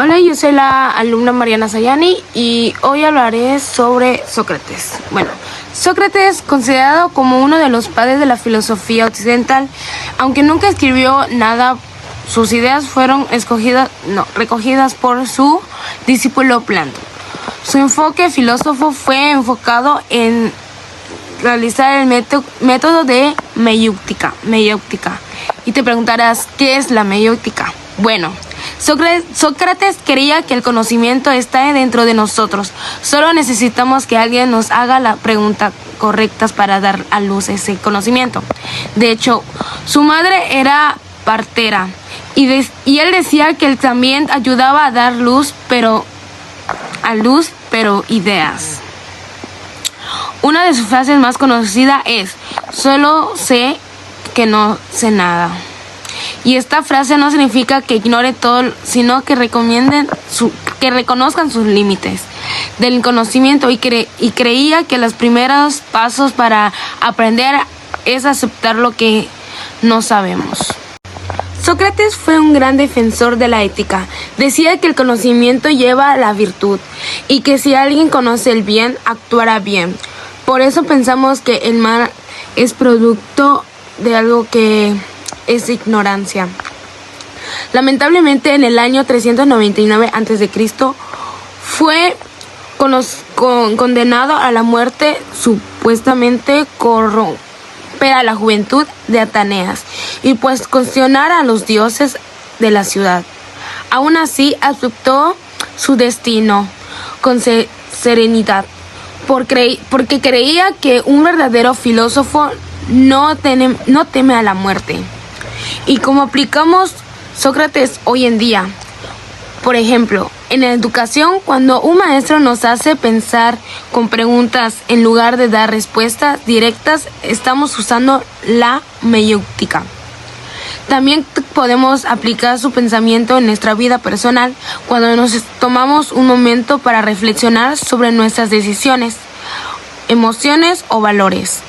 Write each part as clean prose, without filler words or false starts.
Hola, yo soy la alumna Mariana Sayani y hoy hablaré sobre Sócrates. Bueno, Sócrates, considerado como uno de los padres de la filosofía occidental, aunque nunca escribió nada, sus ideas fueron recogidas por su discípulo Platón. Su enfoque filósofo fue enfocado en realizar el método de meiéutica. Y te preguntarás, ¿qué es la meiéutica? Bueno, Sócrates creía que el conocimiento está dentro de nosotros. Solo necesitamos que alguien nos haga la pregunta correcta para dar a luz ese conocimiento. De hecho, su madre era partera y él decía que él también ayudaba a dar luz, pero ideas. Una de sus frases más conocidas es: solo sé que no sé nada. Y esta frase no significa que ignore todo, sino que reconozcan sus límites del conocimiento y creía que los primeros pasos para aprender es aceptar lo que no sabemos. Sócrates fue un gran defensor de la ética. Decía que el conocimiento lleva a la virtud y que si alguien conoce el bien, actuará bien. Por eso pensamos que el mal es producto de algo que es ignorancia. Lamentablemente, en el año 399 a.C. fue condenado a la muerte supuestamente corromper a la juventud de Atenas y pues cuestionar a los dioses de la ciudad. Aún así, aceptó su destino con serenidad, porque creía que un verdadero filósofo no teme a la muerte. Y como aplicamos Sócrates hoy en día, por ejemplo, en la educación, cuando un maestro nos hace pensar con preguntas en lugar de dar respuestas directas, estamos usando la meiéutica. También podemos aplicar su pensamiento en nuestra vida personal cuando nos tomamos un momento para reflexionar sobre nuestras decisiones, emociones o valores.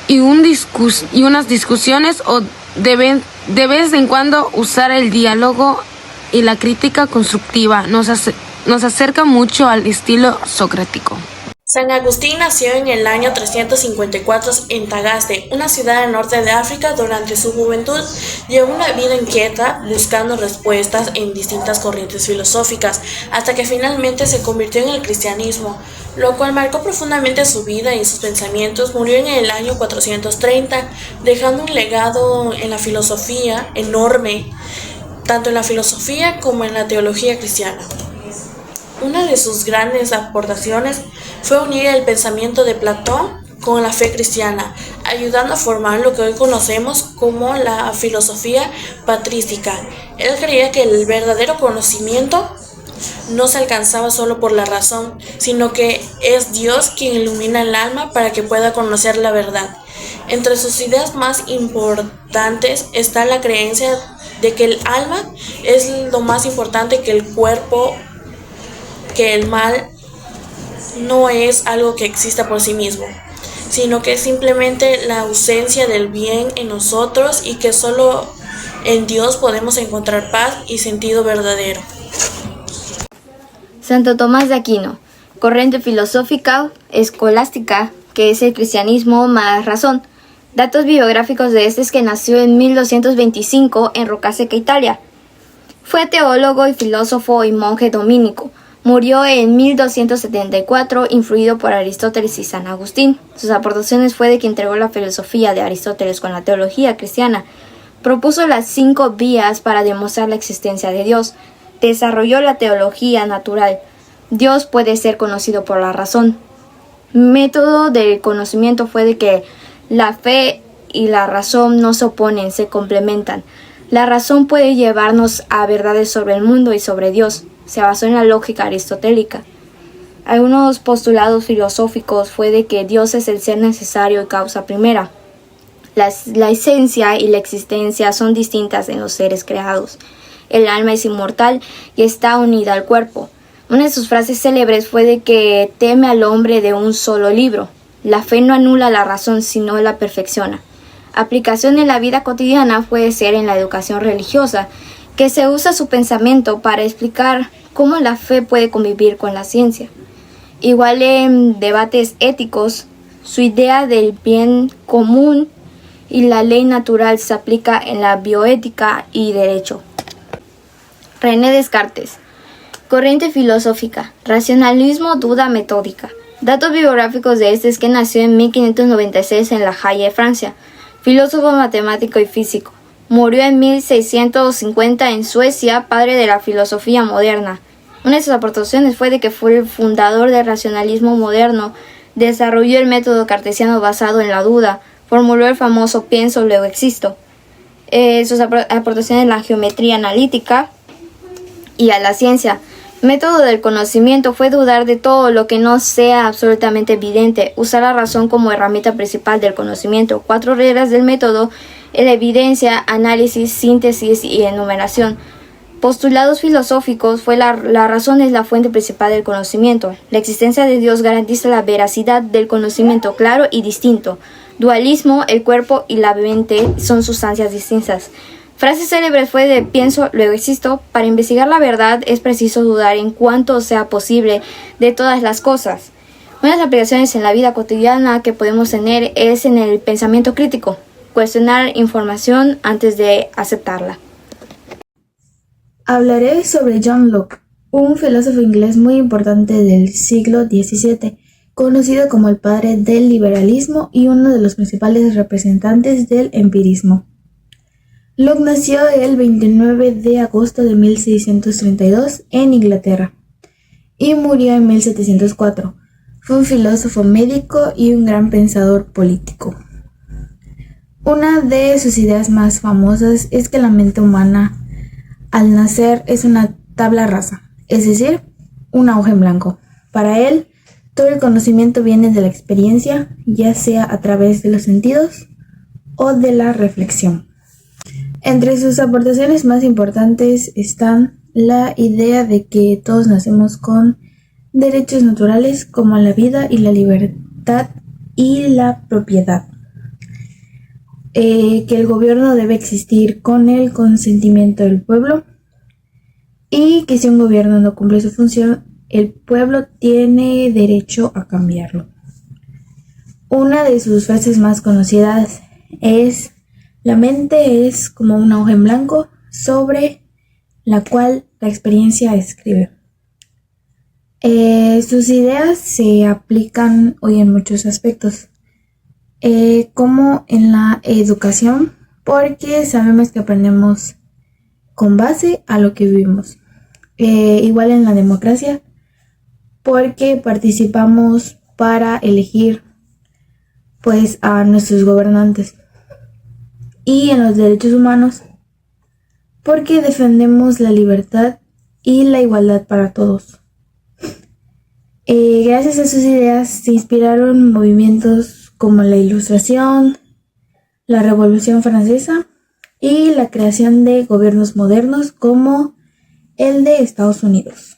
Y unas discusiones o de vez en cuando usar el diálogo y la crítica constructiva nos acerca mucho al estilo socrático. San Agustín nació en el año 354 en Tagaste, una ciudad al norte de África. Durante su juventud llevó una vida inquieta, buscando respuestas en distintas corrientes filosóficas, hasta que finalmente se convirtió en el cristianismo, lo cual marcó profundamente su vida y sus pensamientos. Murió en el año 430, dejando un legado en la filosofía enorme, tanto en la filosofía como en la teología cristiana. Una de sus grandes aportaciones fue unir el pensamiento de Platón con la fe cristiana, ayudando a formar lo que hoy conocemos como la filosofía patrística. Él creía que el verdadero conocimiento no se alcanzaba solo por la razón, sino que es Dios quien ilumina el alma para que pueda conocer la verdad. Entre sus ideas más importantes está la creencia de que el alma es lo más importante que el cuerpo, que el mal no es algo que exista por sí mismo, sino que es simplemente la ausencia del bien en nosotros y que solo en Dios podemos encontrar paz y sentido verdadero. Santo Tomás de Aquino, corriente filosófica escolástica, que es el cristianismo más razón. Datos biográficos de este es que nació en 1225 en Rocaseca, Italia. Fue teólogo y filósofo y monje dominico. Murió en 1274, influido por Aristóteles y San Agustín. Sus aportaciones fue de que integró la filosofía de Aristóteles con la teología cristiana. Propuso las 5 vías para demostrar la existencia de Dios. Desarrolló la teología natural. Dios puede ser conocido por la razón. Método del conocimiento fue de que la fe y la razón no se oponen, se complementan. La razón puede llevarnos a verdades sobre el mundo y sobre Dios. Se basó en la lógica aristotélica. Algunos postulados filosóficos fue de que Dios es el ser necesario y causa primera. La esencia y la existencia son distintas en los seres creados. El alma es inmortal y está unida al cuerpo. Una de sus frases célebres fue de que teme al hombre de un solo libro. La fe no anula la razón, sino la perfecciona. Aplicación en la vida cotidiana puede ser en la educación religiosa, que se usa su pensamiento para explicar cómo la fe puede convivir con la ciencia. Igual en debates éticos, su idea del bien común y la ley natural se aplica en la bioética y derecho. René Descartes. Corriente filosófica. Racionalismo, duda metódica. Datos biográficos de este es que nació en 1596 en La Haya, Francia. Filósofo, matemático y físico. Murió en 1650 en Suecia, padre de la filosofía moderna. Una de sus aportaciones fue de que fue el fundador del racionalismo moderno, desarrolló el método cartesiano basado en la duda, formuló el famoso pienso, luego existo. Sus aportaciones en la geometría analítica y a la ciencia. Método del conocimiento fue dudar de todo lo que no sea absolutamente evidente, usar la razón como herramienta principal del conocimiento. 4 reglas del método: la evidencia, análisis, síntesis y enumeración. Postulados filosóficos fue la razón es la fuente principal del conocimiento. La existencia de Dios garantiza la veracidad del conocimiento claro y distinto. Dualismo, el cuerpo y la mente son sustancias distintas. Frase célebre fue de pienso, luego existo. Para investigar la verdad es preciso dudar en cuanto sea posible de todas las cosas. Unas aplicaciones en la vida cotidiana que podemos tener es en el pensamiento crítico, cuestionar información antes de aceptarla. Hablaré sobre John Locke, un filósofo inglés muy importante del siglo XVII, conocido como el padre del liberalismo y uno de los principales representantes del empirismo. Locke nació el 29 de agosto de 1632 en Inglaterra y murió en 1704. Fue un filósofo médico y un gran pensador político. Una de sus ideas más famosas es que la mente humana al nacer es una tabla rasa, es decir, una hoja en blanco. Para él, todo el conocimiento viene de la experiencia, ya sea a través de los sentidos o de la reflexión. Entre sus aportaciones más importantes están la idea de que todos nacemos con derechos naturales como la vida y la libertad y la propiedad. Que el gobierno debe existir con el consentimiento del pueblo y que si un gobierno no cumple su función, el pueblo tiene derecho a cambiarlo. Una de sus frases más conocidas es: la mente es como una hoja en blanco sobre la cual la experiencia escribe. Sus ideas se aplican hoy en muchos aspectos. Como en la educación, porque sabemos que aprendemos con base a lo que vivimos. Igual en la democracia, porque participamos para elegir pues a nuestros gobernantes. Y en los derechos humanos, porque defendemos la libertad y la igualdad para todos. Gracias a sus ideas se inspiraron movimientos como la Ilustración, la Revolución Francesa y la creación de gobiernos modernos como el de Estados Unidos.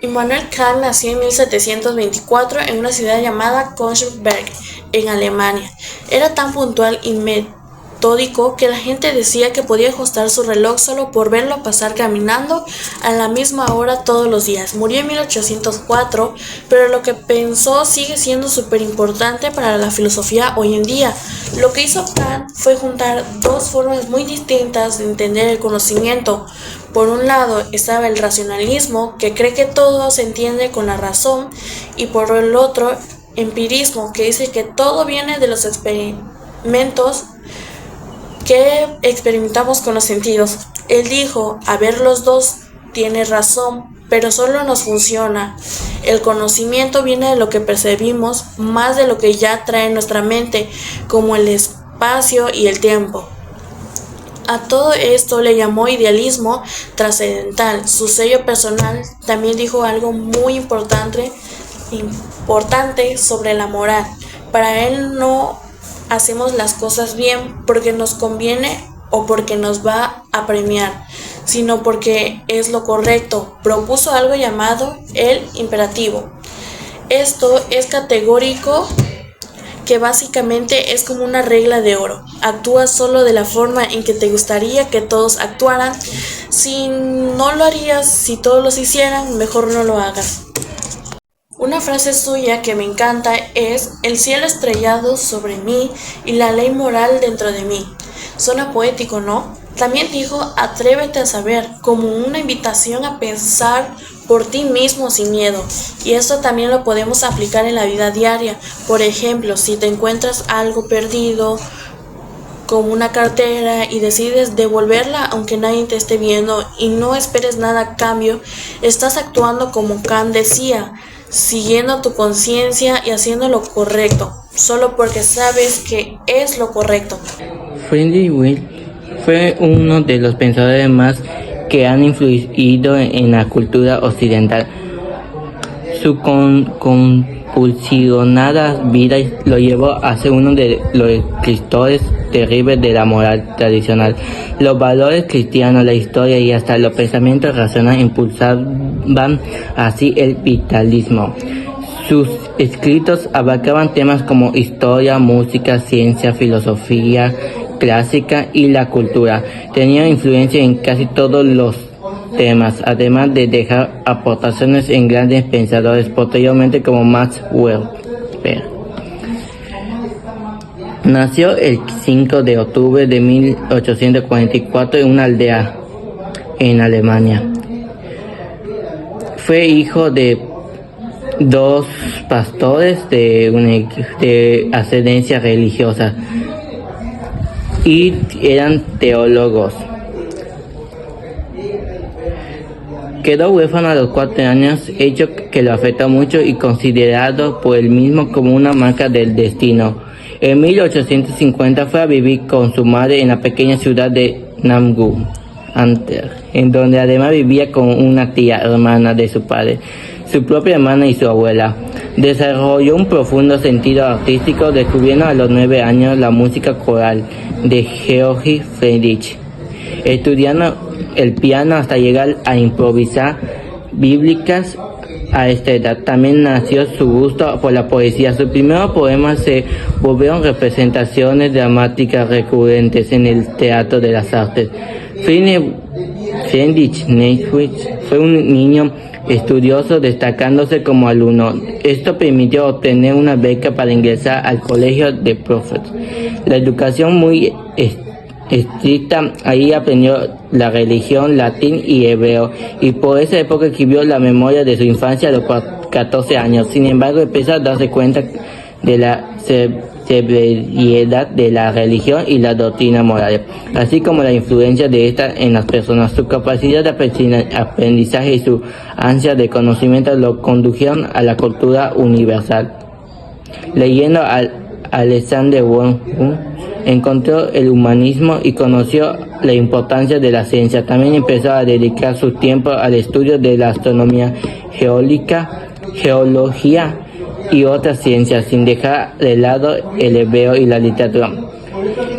Immanuel Kant nació en 1724 en una ciudad llamada Königsberg, en Alemania. Era tan puntual y metódico que la gente decía que podía ajustar su reloj solo por verlo pasar caminando a la misma hora todos los días. Murió en 1804, pero lo que pensó sigue siendo súper importante para la filosofía hoy en día. Lo que hizo Kant fue juntar dos formas muy distintas de entender el conocimiento. Por un lado estaba el racionalismo, que cree que todo se entiende con la razón, y por el otro, empirismo, que dice que todo viene de los experimentos que experimentamos con los sentidos. Él dijo: a ver, los dos tiene razón, pero solo nos funciona. El conocimiento viene de lo que percibimos, más de lo que ya trae nuestra mente, como el espacio y el tiempo. A todo esto le llamó idealismo trascendental. Su sello personal también dijo algo muy importante sobre la moral. Para él no hacemos las cosas bien porque nos conviene o porque nos va a premiar, sino porque es lo correcto. Propuso algo llamado el imperativo. Esto es categórico, que básicamente es como una regla de oro. Actúa solo de la forma en que te gustaría que todos actuaran. Si no lo harías, si todos los hicieran, mejor no lo hagas. Una frase suya que me encanta es: el cielo estrellado sobre mí y la ley moral dentro de mí. Suena poético, ¿no? También dijo: atrévete a saber, como una invitación a pensar por ti mismo sin miedo. Y esto también lo podemos aplicar en la vida diaria. Por ejemplo, si te encuentras algo perdido, como una cartera, y decides devolverla aunque nadie te esté viendo y no esperes nada a cambio, estás actuando como Kant decía, siguiendo tu conciencia y haciendo lo correcto, solo porque sabes que es lo correcto. Friedrich Wilhelm fue uno de los pensadores más que han influido en la cultura occidental. Su compulsionada vida lo llevó a ser uno de los escritores terribles de la moral tradicional. Los valores cristianos, la historia y hasta los pensamientos racionales impulsaban así el vitalismo. Sus escritos abarcaban temas como historia, música, ciencia, filosofía clásica y la cultura. Tenía influencia en casi todos los temas, además de dejar aportaciones en grandes pensadores posteriormente como Max Weber. Nació el 5 de octubre de 1844 en una aldea en Alemania. Fue hijo de dos pastores de ascendencia religiosa y eran teólogos. Quedó huérfano a los 4 años, hecho que lo afectó mucho y considerado por él mismo como una marca del destino. En 1850 fue a vivir con su madre en la pequeña ciudad de Namgu, en donde además vivía con una tía hermana de su padre, su propia hermana y su abuela. Desarrolló un profundo sentido artístico, descubriendo a los 9 años la música coral de Georg Friedrich, estudiando el piano hasta llegar a improvisar bíblicas. A esta edad también nació su gusto por la poesía. Sus primeros poemas se volvieron representaciones dramáticas recurrentes en el teatro de las artes. Friedrich Nietzsche fue un niño estudioso, destacándose como alumno. Esto permitió obtener una beca para ingresar al colegio de profes. La educación muy estricta, ahí aprendió la religión, latín y hebreo, y por esa época escribió la memoria de su infancia a los 14 años. Sin embargo, empezó a darse cuenta de la severidad de la religión y la doctrina moral, así como la influencia de esta en las personas. Su capacidad de aprendizaje y su ansia de conocimiento lo condujeron a la cultura universal. Leyendo a Alexander von Humboldt, encontró el humanismo y conoció la importancia de la ciencia. También empezó a dedicar su tiempo al estudio de la astronomía, geología y otras ciencias, sin dejar de lado el hebreo y la literatura.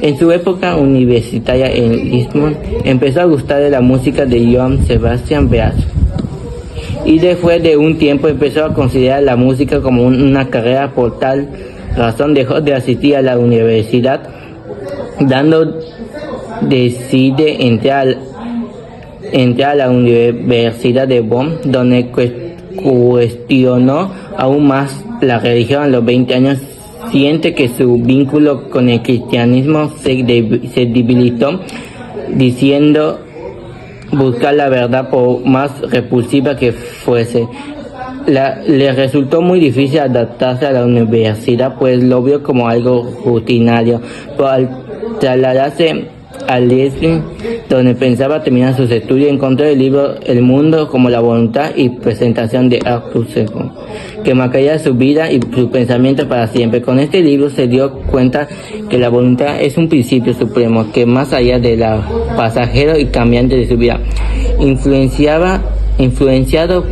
En su época universitaria en Lisbon, empezó a gustar de la música de Johann Sebastian Bach, y después de un tiempo empezó a considerar la música como una carrera. Por tal razón dejó de asistir a la universidad, decide entrar a la Universidad de Bonn, donde cuestionó aún más la religión. A los 20 años siente que su vínculo con el cristianismo se debilitó, diciendo buscar la verdad por más repulsiva que fuese. Le resultó muy difícil adaptarse a la universidad, pues lo vio como algo rutinario. Pero al trasladarse a Leipzig, donde pensaba terminar sus estudios, encontró el libro El mundo como la voluntad y presentación de Arthur Segon, que marcaría su vida y su pensamiento para siempre. Con este libro se dio cuenta que la voluntad es un principio supremo, que más allá de la pasajero y cambiante de su vida, influenciado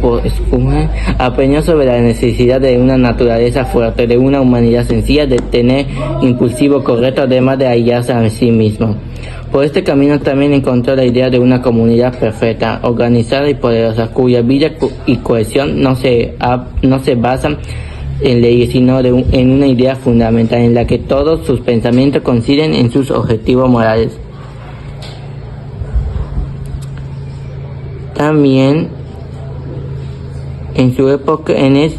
por Spumel, aprendió sobre la necesidad de una naturaleza fuerte, de una humanidad sencilla, de tener impulsivo correcto, además de hallarse a sí mismo. Por este camino también encontró la idea de una comunidad perfecta, organizada y poderosa, cuya vida y cohesión no se basan en leyes, sino en una idea fundamental en la que todos sus pensamientos coinciden en sus objetivos morales. también en su época, en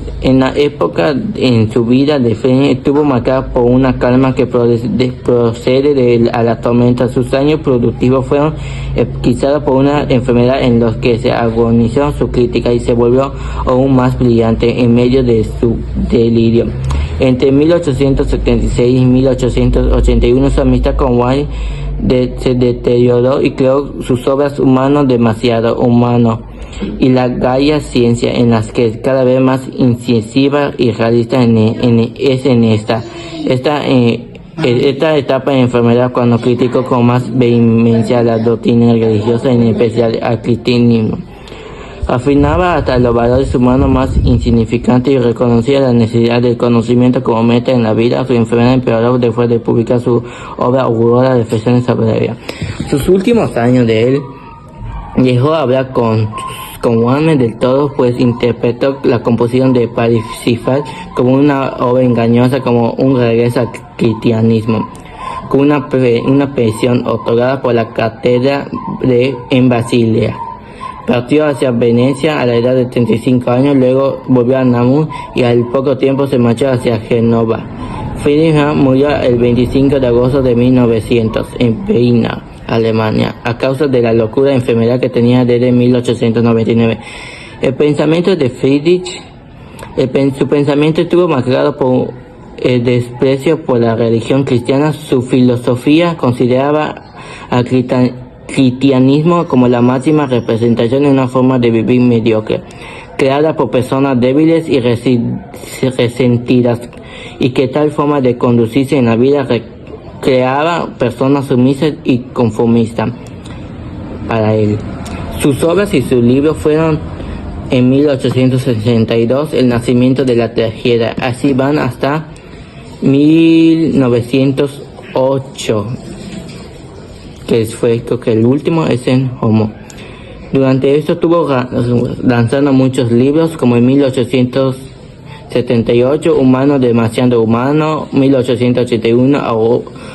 su vida de Friedrich estuvo marcada por una calma que procede a la tormenta. Sus años productivos fueron eclipsados por una enfermedad en los que se agonizó su crítica y se volvió aún más brillante en medio de su delirio. Entre 1876 y 1881 su amistad con Wayne se deterioró y creó sus obras Humano demasiado humano y La Gaia Ciencia, en las que cada vez más incisiva y realista esta etapa de enfermedad, cuando criticó con más vehemencia la doctrina religiosa, en especial al cristianismo. Afinaba hasta los valores humanos más insignificantes y reconocía la necesidad del conocimiento como meta en la vida. Su enfermedad empeoró después de publicar su obra Aurora, Reflexiones sobre la vida. Sus últimos años de él dejó hablar con Wagner del todo, pues interpretó la composición de Parsifal como una obra engañosa, como un regreso al cristianismo, con una pensión otorgada por la cátedra en Basilea. Partió hacia Venecia a la edad de 35 años, luego volvió a Namur y al poco tiempo se marchó hacia Génova. Friedrich murió el 25 de agosto de 1900 en Viena, Alemania, a causa de la locura enfermedad que tenía desde 1899. El pensamiento de Friedrich, su pensamiento estuvo marcado por el desprecio por la religión cristiana. Su filosofía consideraba al cristianismo como la máxima representación de una forma de vivir mediocre, creada por personas débiles y resentidas, y que tal forma de conducirse en la vida creaba personas sumisas y conformistas para él. Sus obras y sus libros fueron en 1862 el nacimiento de la tragedia, así van hasta 1908, que fue, creo que el último es en Homo. Durante esto estuvo lanzando muchos libros, como en 1878 Humano demasiado humano, 1881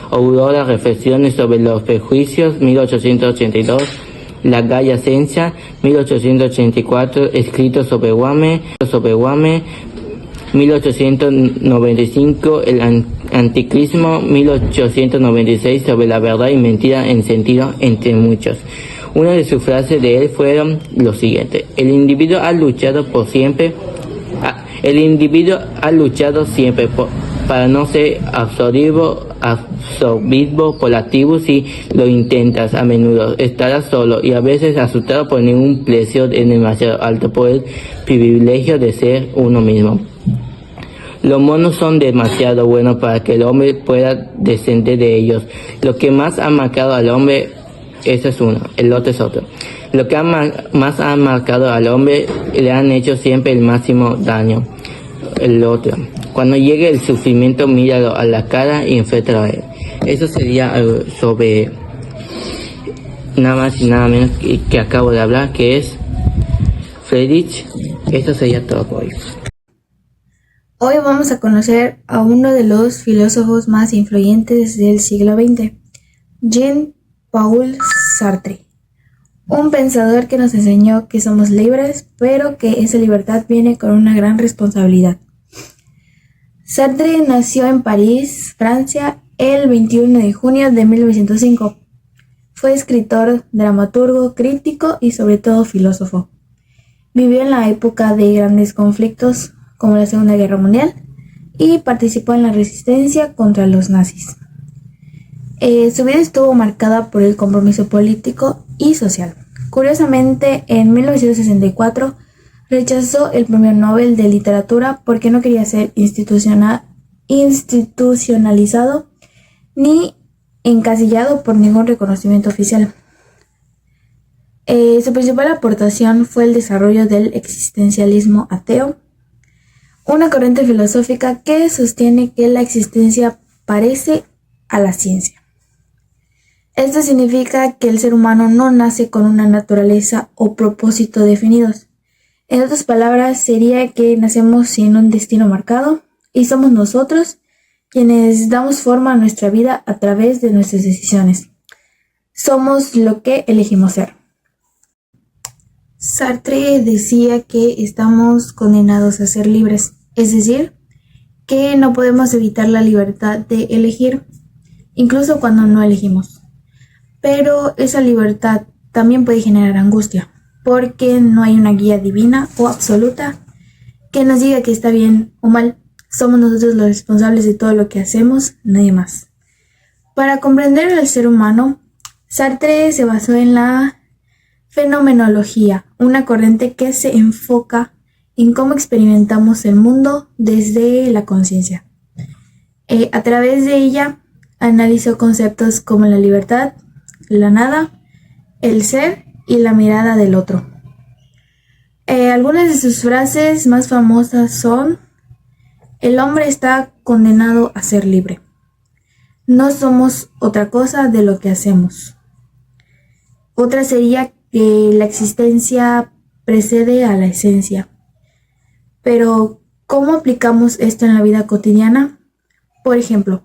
Aurora, Reflexiones sobre los prejuicios, 1882 La Gaia Ciencia, 1884 Escritos sobre Wagner, 1895 El Anticristo, 1896 Sobre la verdad y mentira en sentido, entre muchos. Una de sus frases de él fueron lo siguiente: el individuo ha luchado siempre para no ser absorbido por la tribu. Si lo intentas, a menudo estarás solo y a veces asustado por ningún precio es demasiado alto por el privilegio de ser uno mismo. Los monos son demasiado buenos para que el hombre pueda descender de ellos. Lo que más ha marcado al hombre, ese es uno, el otro es otro. Lo que más ha marcado al hombre le han hecho siempre el máximo daño, el otro. Cuando llegue el sufrimiento, míralo a la cara y enfréntalo a él. Eso sería sobre nada más y nada menos que acabo de hablar, que es Friedrich. Eso sería todo por hoy. Hoy vamos a conocer a uno de los filósofos más influyentes del siglo XX, Jean-Paul Sartre, un pensador que nos enseñó que somos libres, pero que esa libertad viene con una gran responsabilidad. Sartre nació en París, Francia, el 21 de junio de 1905. Fue escritor, dramaturgo, crítico y sobre todo filósofo. Vivió en la época de grandes conflictos como la Segunda Guerra Mundial y participó en la resistencia contra los nazis. Su vida estuvo marcada por el compromiso político y social. Curiosamente, en 1964 rechazó el Premio Nobel de Literatura porque no quería ser institucionalizado ni encasillado por ningún reconocimiento oficial. Su principal aportación fue el desarrollo del existencialismo ateo, una corriente filosófica que sostiene que la existencia parece a la ciencia. Esto significa que el ser humano no nace con una naturaleza o propósito definidos. En otras palabras, sería que nacemos sin un destino marcado y somos nosotros quienes damos forma a nuestra vida a través de nuestras decisiones. Somos lo que elegimos ser. Sartre decía que estamos condenados a ser libres, es decir, que no podemos evitar la libertad de elegir, incluso cuando no elegimos. Pero esa libertad también puede generar angustia, porque no hay una guía divina o absoluta que nos diga que está bien o mal. Somos nosotros los responsables de todo lo que hacemos, nadie más. Para comprender al ser humano, Sartre se basó en la fenomenología, una corriente que se enfoca en cómo experimentamos el mundo desde la conciencia. A través de ella analizó conceptos como la libertad, la nada, el ser y la mirada del otro. Algunas de sus frases más famosas son: el hombre está condenado a ser libre. No somos otra cosa de lo que hacemos. Otra sería que la existencia precede a la esencia. Pero, ¿cómo aplicamos esto en la vida cotidiana? Por ejemplo,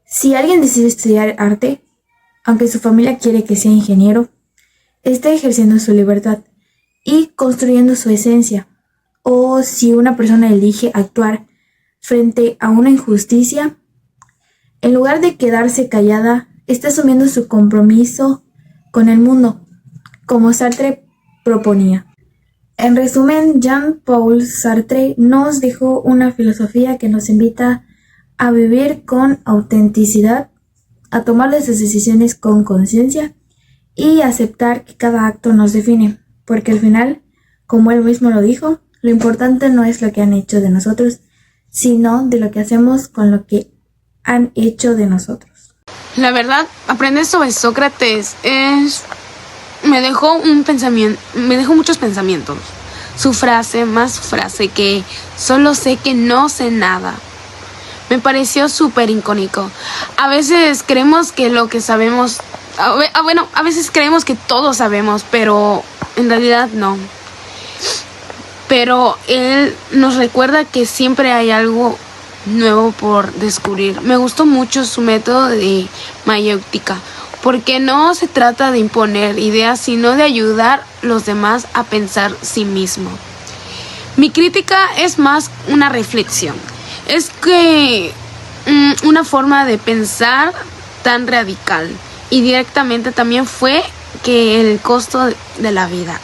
si alguien decide estudiar arte, aunque su familia quiere que sea ingeniero, está ejerciendo su libertad y construyendo su esencia. O si una persona elige actuar frente a una injusticia, en lugar de quedarse callada, está asumiendo su compromiso con el mundo, como Sartre proponía. En resumen, Jean-Paul Sartre nos dejó una filosofía que nos invita a vivir con autenticidad, a tomar nuestras decisiones con conciencia y aceptar que cada acto nos define, porque al final, como él mismo lo dijo, lo importante no es lo que han hecho de nosotros, sino de lo que hacemos con lo que han hecho de nosotros. La verdad, aprender sobre Sócrates me dejó muchos pensamientos. Su frase, que solo sé que no sé nada, me pareció súper icónico. A veces creemos que lo que sabemos, a veces creemos que todos sabemos, pero en realidad no. Pero él nos recuerda que siempre hay algo nuevo por descubrir. Me gustó mucho su método de mayéutica, porque no se trata de imponer ideas, sino de ayudar a los demás a pensar sí mismo. Mi crítica es más una reflexión. Es que una forma de pensar tan radical y directamente también fue que el costo de la vida.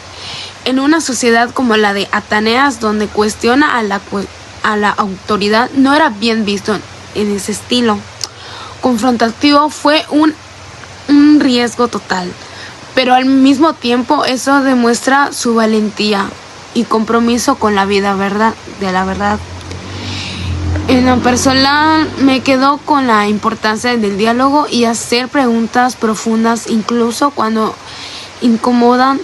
En una sociedad como la de Atenas, donde cuestiona a la autoridad, no era bien visto en ese estilo confrontativo, fue un riesgo total, pero al mismo tiempo eso demuestra su valentía y compromiso con la vida de la verdad. En lo personal me quedo con la importancia del diálogo y hacer preguntas profundas, incluso cuando incomodan.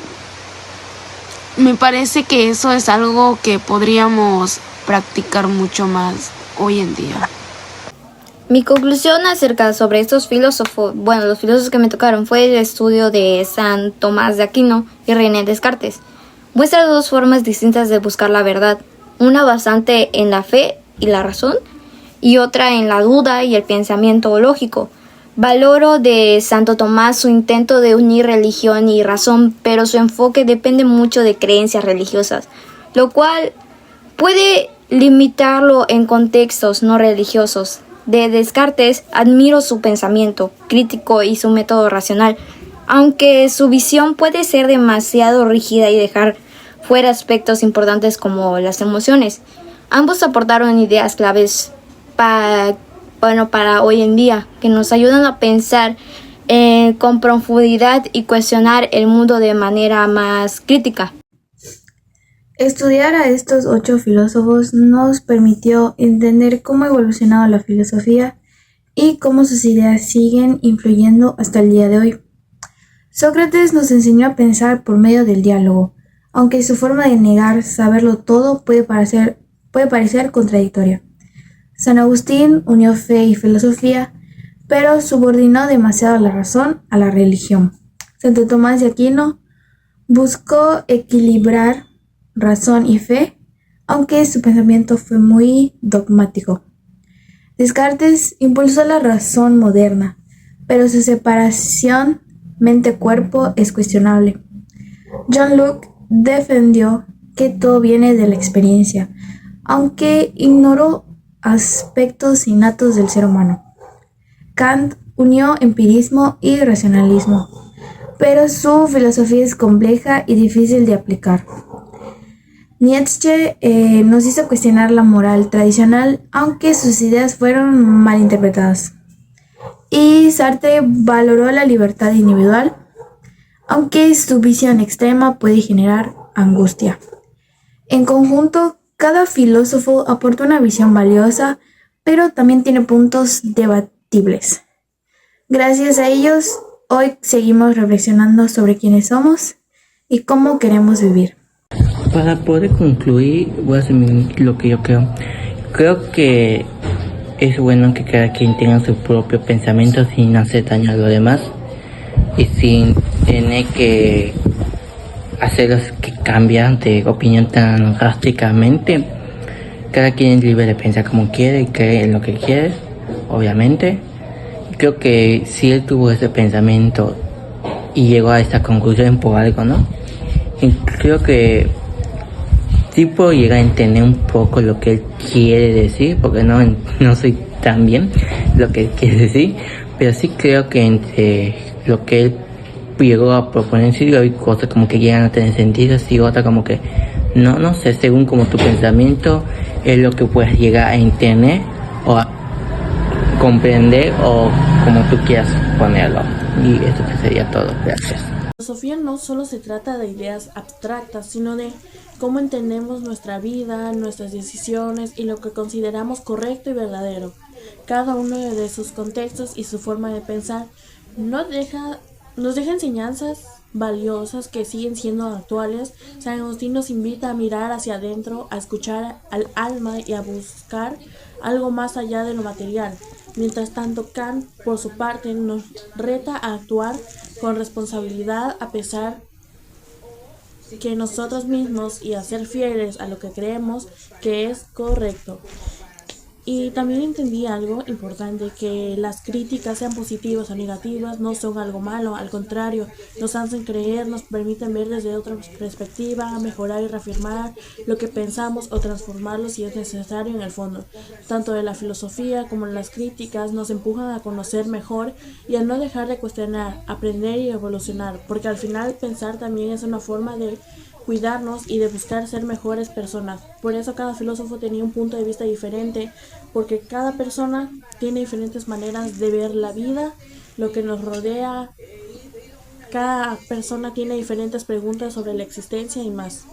Me parece que eso es algo que podríamos practicar mucho más hoy en día. Mi conclusión acerca sobre estos filósofos, los filósofos que me tocaron, fue el estudio de San Tomás de Aquino y René Descartes. Muestra dos formas distintas de buscar la verdad, una basante en la fe y la razón, y otra en la duda y el pensamiento lógico. Valoro de Santo Tomás su intento de unir religión y razón, pero su enfoque depende mucho de creencias religiosas, lo cual puede limitarlo en contextos no religiosos. De Descartes admiro su pensamiento crítico y su método racional, aunque su visión puede ser demasiado rígida y dejar fuera aspectos importantes como las emociones. Ambos aportaron ideas claves para hoy en día, que nos ayudan a pensar con profundidad y cuestionar el mundo de manera más crítica. Estudiar a estos 8 filósofos nos permitió entender cómo ha evolucionado la filosofía y cómo sus ideas siguen influyendo hasta el día de hoy. Sócrates nos enseñó a pensar por medio del diálogo, aunque su forma de negar saberlo todo puede parecer contradictoria. San Agustín unió fe y filosofía, pero subordinó demasiado la razón a la religión. Santo Tomás de Aquino buscó equilibrar razón y fe, aunque su pensamiento fue muy dogmático. Descartes impulsó la razón moderna, pero su separación mente-cuerpo es cuestionable. John Locke defendió que todo viene de la experiencia, aunque ignoró aspectos innatos del ser humano. Kant unió empirismo y racionalismo, pero su filosofía es compleja y difícil de aplicar. Nietzsche nos hizo cuestionar la moral tradicional, aunque sus ideas fueron mal interpretadas. Y Sartre valoró la libertad individual, aunque su visión extrema puede generar angustia. En conjunto, cada filósofo aporta una visión valiosa, pero también tiene puntos debatibles. Gracias a ellos, hoy seguimos reflexionando sobre quiénes somos y cómo queremos vivir. Para poder concluir, voy a hacer lo que yo creo. Creo que es bueno que cada quien tenga su propio pensamiento sin hacer daño a los demás y sin tener que hacerlos que cambian de opinión tan drásticamente. Cada quien es libre de pensar como quiere y cree en lo que quiere, obviamente. Creo que si él tuvo ese pensamiento y llegó a esta conclusión por algo, ¿no? Y creo que sí puedo llegar a entender un poco lo que él quiere decir, porque no soy tan bien lo que él quiere decir, pero sí creo que entre lo que él llegó a proponer, sí hay cosas como que llegan a tener sentido, sí otras como que no sé, según como tu pensamiento es lo que puedes llegar a entender o a comprender o como tú quieras ponerlo. Y eso sería todo. Gracias. La filosofía no solo se trata de ideas abstractas, sino de cómo entendemos nuestra vida, nuestras decisiones y lo que consideramos correcto y verdadero. Cada uno de sus contextos y su forma de pensar nos deja enseñanzas valiosas que siguen siendo actuales. San Agustín nos invita a mirar hacia adentro, a escuchar al alma y a buscar algo más allá de lo material. Mientras tanto, Kant, por su parte, nos reta a actuar con responsabilidad a pesar que nosotros mismos y a ser fieles a lo que creemos que es correcto. Y también entendí algo importante, que las críticas, sean positivas o negativas, no son algo malo, al contrario, nos hacen creer, nos permiten ver desde otra perspectiva, mejorar y reafirmar lo que pensamos o transformarlo si es necesario en el fondo. Tanto de la filosofía como las críticas nos empujan a conocer mejor y a no dejar de cuestionar, aprender y evolucionar, porque al final pensar también es una forma de cuidarnos y de buscar ser mejores personas. Por eso cada filósofo tenía un punto de vista diferente, porque cada persona tiene diferentes maneras de ver la vida, lo que nos rodea. Cada persona tiene diferentes preguntas sobre la existencia y más.